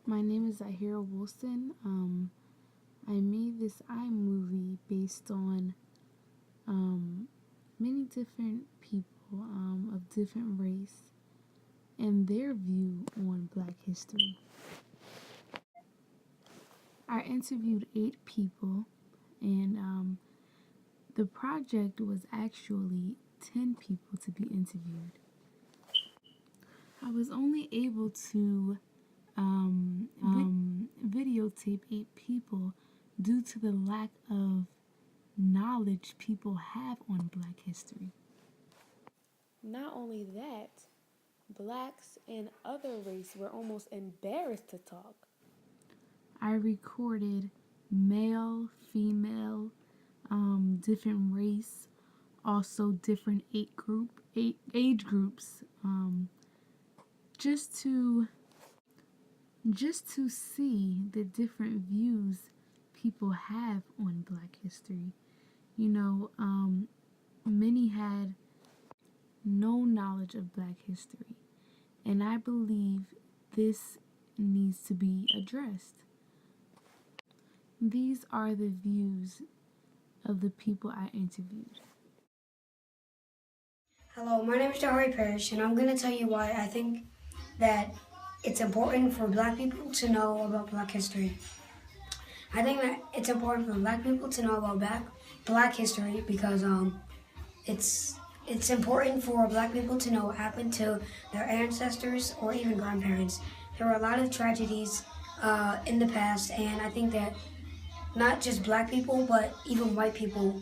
My name is Zahira Wilson. I made this iMovie based on many different people of different race and their view on Black history. I interviewed 8 people, and the project was actually 10 people to be interviewed. I was only able to videotape 8 people due to the lack of knowledge people have on Black history. Not only that, Blacks and other races were almost embarrassed to talk. I recorded male, female, different race, also different age groups, just to see the different views people have on Black history. Many had no knowledge of Black history, and I believe this needs to be addressed. These are the views of the people I interviewed. Hello, my name is Jahari Parrish, and I'm going to tell you why I think that it's important for Black people to know about Black history. I think that it's important for Black people to know about Black history because it's important for Black people to know what happened to their ancestors or even grandparents. There were a lot of tragedies in the past, and I think that not just Black people, but even white people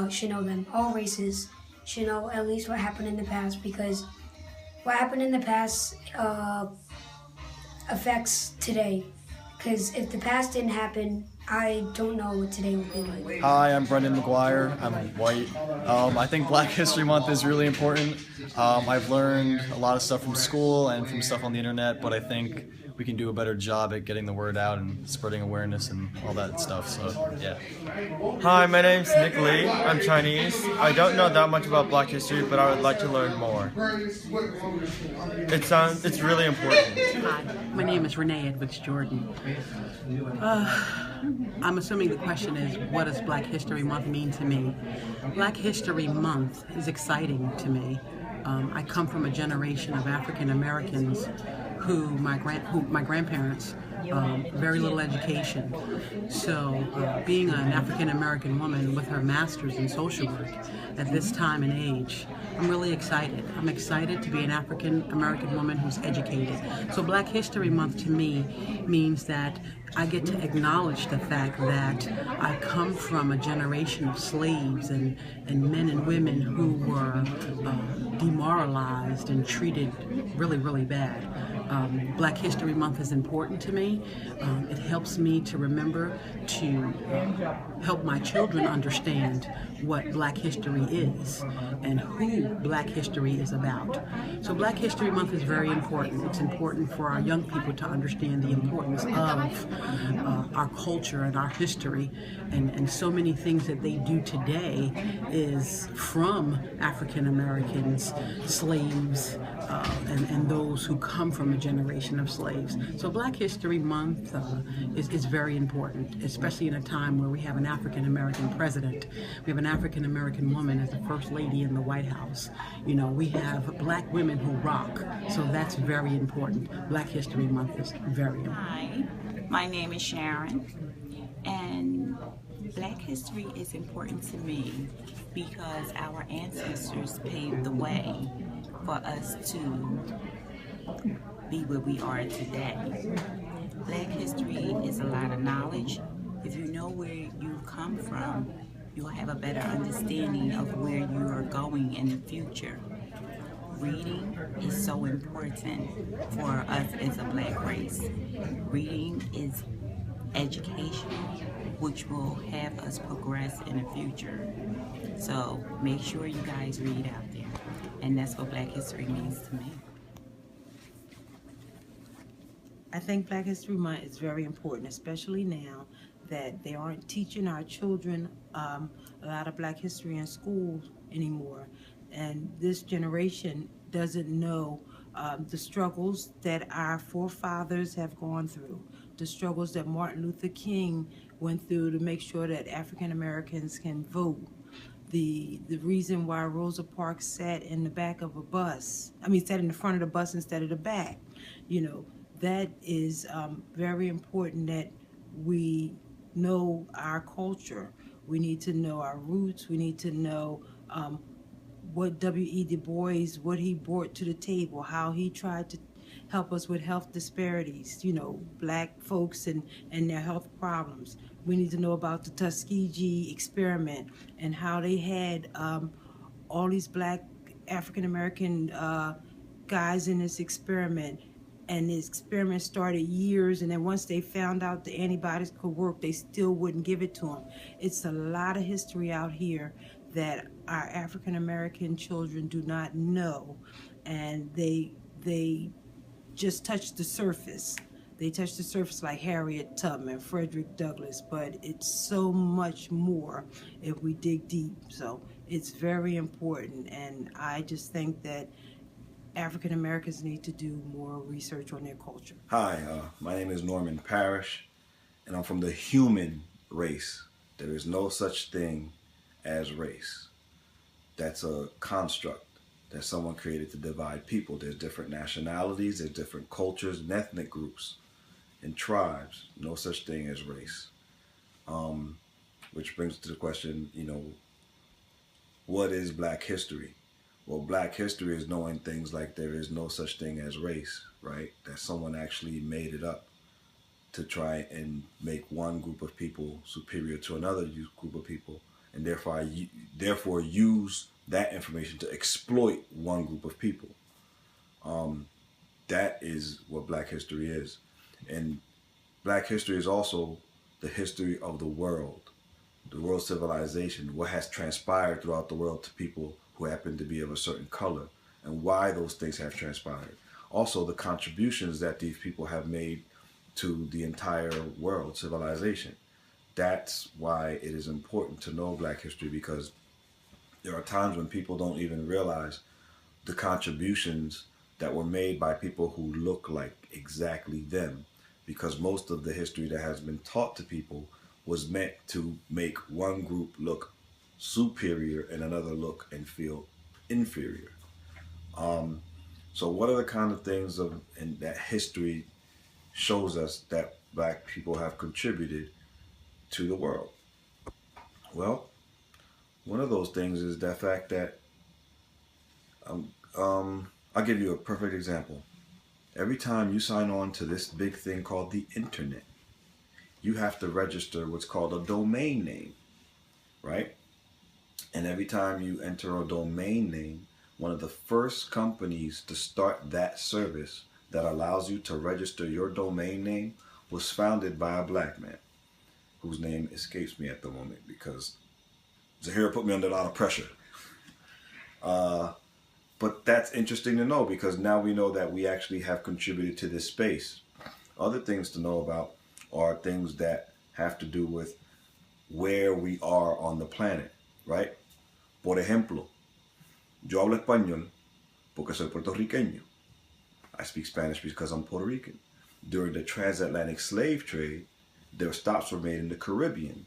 should know them. All races should know at least what happened in the past, because what happened in the past affects today. Because if the past didn't happen, I don't know what today will be like. Hi, I'm Brendan McGuire. I'm white. I think Black History Month is really important. I've learned a lot of stuff from school and from stuff on the internet, but I think we can do a better job at getting the word out and spreading awareness and all that stuff, so yeah. Hi, my name's Nick Lee. I'm Chinese. I don't know that much about Black history, but I would like to learn more. It's really important. Hi, my name is Renee Edwards Jordan. I'm assuming the question is, what does Black History Month mean to me? Black History Month is exciting to me. I come from a generation of African Americans who my grandparents, very little education. So being an African American woman with her master's in social work at this time and age, I'm really excited. I'm excited to be an African American woman who's educated. So Black History Month to me means that I get to acknowledge the fact that I come from a generation of slaves and men and women who were demoralized and treated really, really bad. Black History Month is important to me. It helps me to remember to help my children understand what Black history is and who Black history is about. So Black History Month is very important. It's important for our young people to understand the importance of our culture and our history, and so many things that they do today is from African Americans, slaves, and those who come from a generation of slaves. So Black History Month is very important, especially in a time where we have an African American president. We have an African American woman as the First Lady in the White House. You know, we have Black women who rock. So that's very important. Black History Month is very important. Hi, my name is Sharon, and Black history is important to me because our ancestors paved the way for us to be where we are today. Black history is a lot of knowledge. If you know where you come from, you'll have a better understanding of where you are going in the future. Reading is so important for us as a Black race. Reading is educational, which will have us progress in the future. So make sure you guys read out there. And that's what Black history means to me. I think Black History Month is very important, especially now that they aren't teaching our children a lot of Black history in schools anymore. And this generation doesn't know the struggles that our forefathers have gone through, the struggles that Martin Luther King went through to make sure that African Americans can vote, the reason why Rosa Parks sat in the back of a bus, sat in the front of the bus instead of the back. That is very important, that we know our culture. We need to know our roots. We need to know what W.E. Du Bois, what he brought to the table, how he tried to help us with health disparities, black folks and their health problems. We need to know about the Tuskegee experiment and how they had all these black African American guys in this experiment. And the experiment started years, and then once they found out the antibodies could work, they still wouldn't give it to them. It's a lot of history out here that our African American children do not know, and they just touch the surface. They touch the surface like Harriet Tubman, Frederick Douglass, but it's so much more if we dig deep. So it's very important, and I just think that African Americans need to do more research on their culture. Hi, my name is Norman Parrish, and I'm from the human race. There is no such thing as race. That's a construct that someone created to divide people. There's different nationalities, there's different cultures and ethnic groups and tribes. No such thing as race. Which brings to the question, what is Black history? Well, Black history is knowing things like there is no such thing as race, right? That someone actually made it up to try and make one group of people superior to another group of people, and therefore use that information to exploit one group of people. That is what Black history is. And Black history is also the history of the world civilization, what has transpired throughout the world to people who happen to be of a certain color, and why those things have transpired. Also, the contributions that these people have made to the entire world civilization. That's why it is important to know Black history, because there are times when people don't even realize the contributions that were made by people who look like exactly them, because most of the history that has been taught to people was meant to make one group look superior and another look and feel inferior. So what are the kind of things in that history shows us that Black people have contributed to the world? Well, one of those things is the fact that I'll give you a perfect example. Every time you sign on to this big thing called the internet, you have to register what's called a domain name, right? And every time you enter a domain name, one of the first companies to start that service that allows you to register your domain name was founded by a Black man whose name escapes me at the moment because Zahira put me under a lot of pressure. But that's interesting to know, because now we know that we actually have contributed to this space. Other things to know about are things that have to do with where we are on the planet, right? Por ejemplo, yo hablo español porque soy puertorriqueño. I speak Spanish because I'm Puerto Rican. During the transatlantic slave trade, their stops were made in the Caribbean,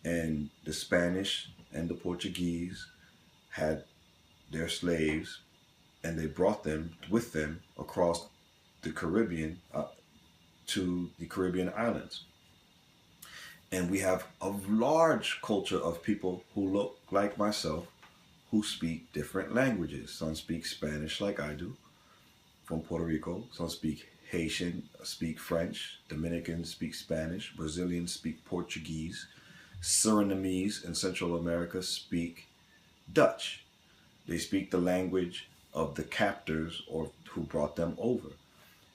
and the Spanish and the Portuguese had their slaves, and they brought them with them across the Caribbean to the Caribbean islands. And we have a large culture of people who look like myself, who speak different languages. Some speak Spanish like I do, from Puerto Rico. Some speak Haitian, speak French. Dominicans speak Spanish. Brazilians speak Portuguese. Surinamese in Central America speak Dutch. They speak the language of the captors or who brought them over.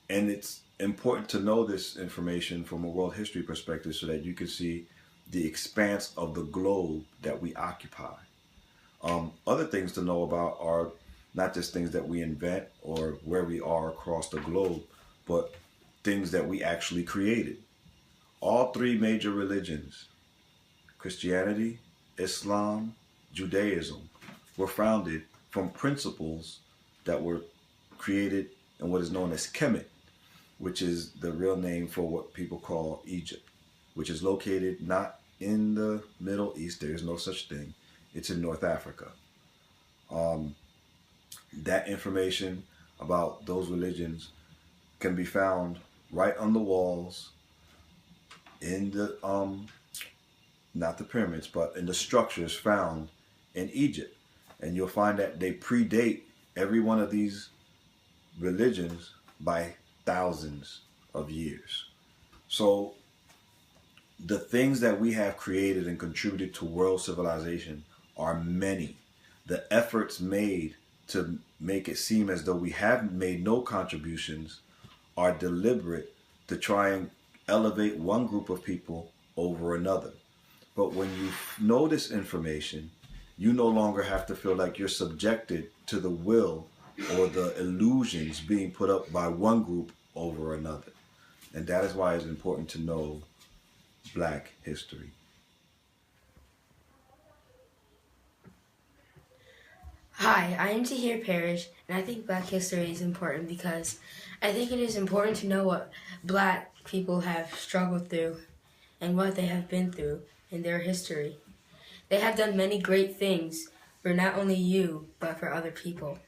And it's important to know this information from a world history perspective so that you can see the expanse of the globe that we occupy. Other things to know about are not just things that we invent or where we are across the globe, but things that we actually created. All three major religions, Christianity, Islam, Judaism, were founded from principles that were created and what is known as Kemet, which is the real name for what people call Egypt, which is located not in the Middle East. There is no such thing. It's in North Africa. That information about those religions can be found right on the walls in the not the pyramids, but in the structures found in Egypt. And you'll find that they predate every one of these religions by thousands of years. So the things that we have created and contributed to world civilization are many. The efforts made to make it seem as though we have made no contributions are deliberate to try and elevate one group of people over another. But when you know this information, you no longer have to feel like you're subjected to the will or the illusions being put up by one group over another. And that is why it's important to know Black history. Hi, I am Tahir Parrish, and I think Black history is important because I think it is important to know what Black people have struggled through and what they have been through in their history. They have done many great things for not only you, but for other people.